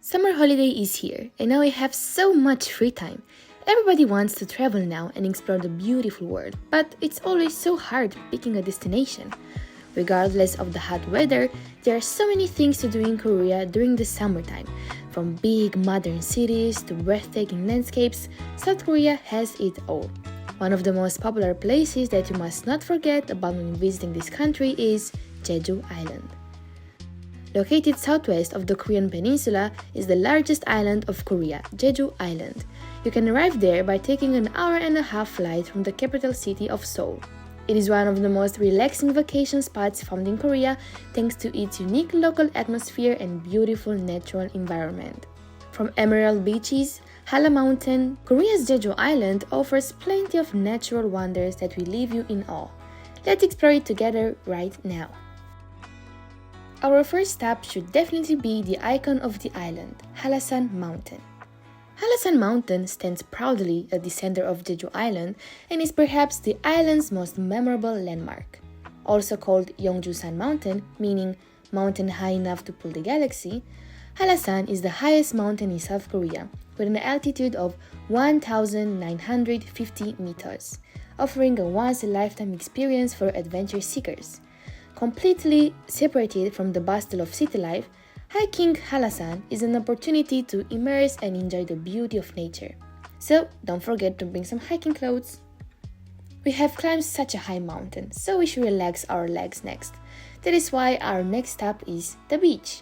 Summer holiday is here, and now we have so much free time. Everybody wants to travel now and explore the beautiful world, but it's always so hard picking a destination. Regardless of the hot weather, there are so many things to do in Korea during the summertime. From big modern cities to breathtaking landscapes, South Korea has it all. One of the most popular places that you must not forget about when visiting this country is Jeju Island. Located southwest of the Korean peninsula is the largest island of Korea, Jeju Island. You can arrive there by taking an hour-and-a-half flight from the capital city of Seoul. It is one of the most relaxing vacation spots found in Korea thanks to its unique local atmosphere and beautiful natural environment. From emerald beaches, Hala Mountain, Korea's Jeju Island offers plenty of natural wonders that will leave you in awe. Let's explore it together right now. Our first stop should definitely be the icon of the island, Halasan Mountain. Halasan Mountain stands proudly at the center of Jeju Island and is perhaps the island's most memorable landmark. Also called Yeongjusan Mountain, meaning mountain high enough to pull the galaxy, Halasan is the highest mountain in South Korea with an altitude of 1,950 meters, offering a once-in-a-lifetime experience for adventure seekers. Completely separated from the bustle of city life, hiking Halasan is an opportunity to immerse and enjoy the beauty of nature. So don't forget to bring some hiking clothes. We have climbed such a high mountain, so we should relax our legs next. That is why our next stop is the beach.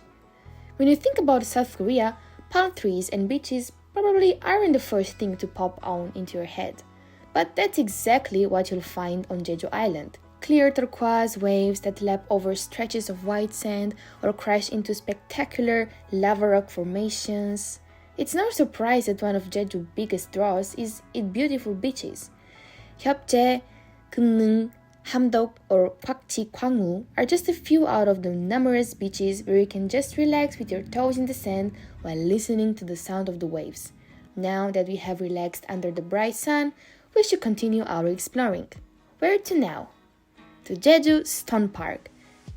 When you think about South Korea, palm trees and beaches probably aren't the first thing to pop on into your head. But that's exactly what you'll find on Jeju Island. Clear turquoise waves that lap over stretches of white sand or crash into spectacular lava rock formations. It's no surprise that one of Jeju's biggest draws is its beautiful beaches. Hyopje, Gumneung, Hamdok, or Kwakji Kwangwoo are just a few out of the numerous beaches where you can just relax with your toes in the sand while listening to the sound of the waves. Now that we have relaxed under the bright sun, we should continue our exploring. Where to now? To Jeju Stone Park,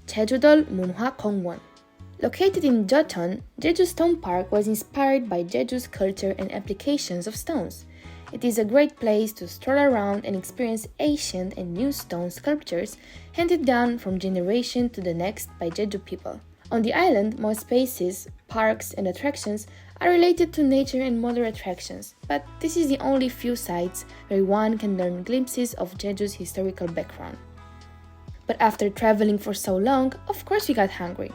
Jeju-dol Munhwa-Gongwon. Located in Jeocheon, Jeju Stone Park was inspired by Jeju's culture and applications of stones. It is a great place to stroll around and experience ancient and new stone sculptures handed down from generation to the next by Jeju people. On the island, most spaces, parks, and attractions are related to nature and modern attractions, but this is the only few sites where one can learn glimpses of Jeju's historical background. But after traveling for so long, of course we got hungry.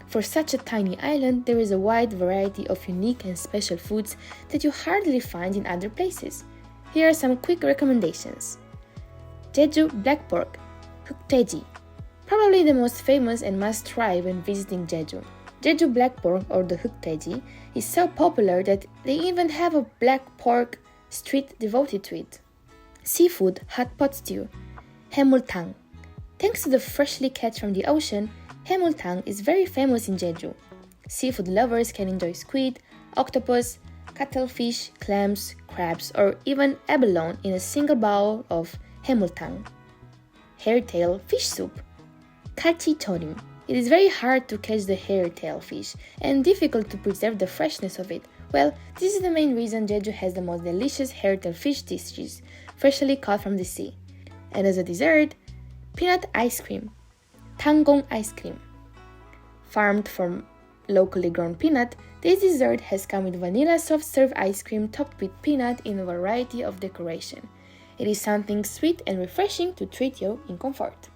For such a tiny island, there is a wide variety of unique and special foods that you hardly find in other places. Here are some quick recommendations. Jeju Black Pork, Huktaeji. Probably the most famous and must try when visiting Jeju. Jeju Black Pork, or the Huktaeji, is so popular that they even have a black pork street devoted to it. Seafood Hot Pot Stew, Haemultang. Thanks to the freshly caught from the ocean, Haemultang is very famous in Jeju. Seafood lovers can enjoy squid, octopus, cuttlefish, clams, crabs, or even abalone in a single bowl of Haemultang. Hairtail Fish Soup, Kalchichorim. It is very hard to catch the hairtail fish and difficult to preserve the freshness of it. Well, this is the main reason Jeju has the most delicious hairtail fish dishes, freshly caught from the sea. And as a dessert, peanut ice cream, Tanggong ice cream. Farmed from locally grown peanut, this dessert has come with vanilla soft serve ice cream topped with peanut in a variety of decoration. It is something sweet and refreshing to treat you in comfort.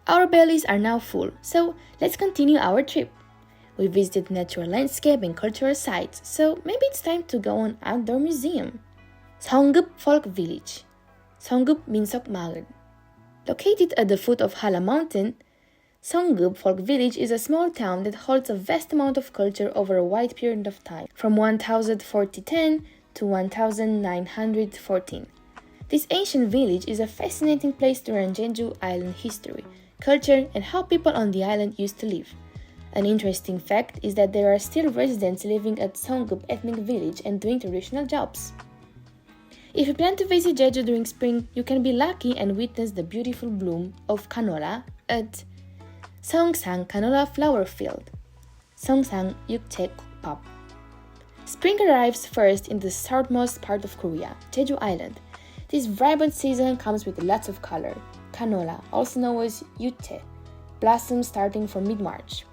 Our bellies are now full, so let's continue our trip. We visited natural landscape and cultural sites, so maybe it's time to go on outdoor museum. Seongup Folk Village, Seongup Minsok Maul. Located at the foot of Hala Mountain, Seongup Folk Village is a small town that holds a vast amount of culture over a wide period of time, from 1010 to 1914. This ancient village is a fascinating place to learn Jeju Island history, culture, and how people on the island used to live. An interesting fact is that there are still residents living at Seongup Ethnic Village and doing traditional jobs. If you plan to visit Jeju during spring, you can be lucky and witness the beautiful bloom of canola at Seongsang Canola Flower Field, Seongsang Yukchae Kukpap. Spring arrives first in the southernmost part of Korea, Jeju Island. This vibrant season comes with lots of color. Canola, also known as yute, blossoms starting from mid-March.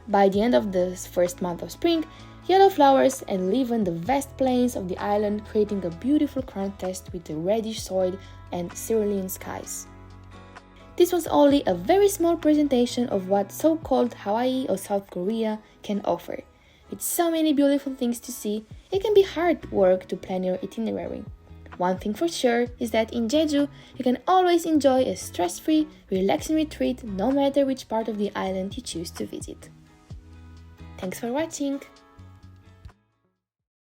By the end of the first month of spring, yellow flowers enliven the vast plains of the island, creating a beautiful contrast with the reddish soil and cerulean skies. This was only a very small presentation of what so-called Hawaii or South Korea can offer. With so many beautiful things to see, it can be hard work to plan your itinerary. One thing for sure is that in Jeju, you can always enjoy a stress-free, relaxing retreat no matter which part of the island you choose to visit. Thanks for watching!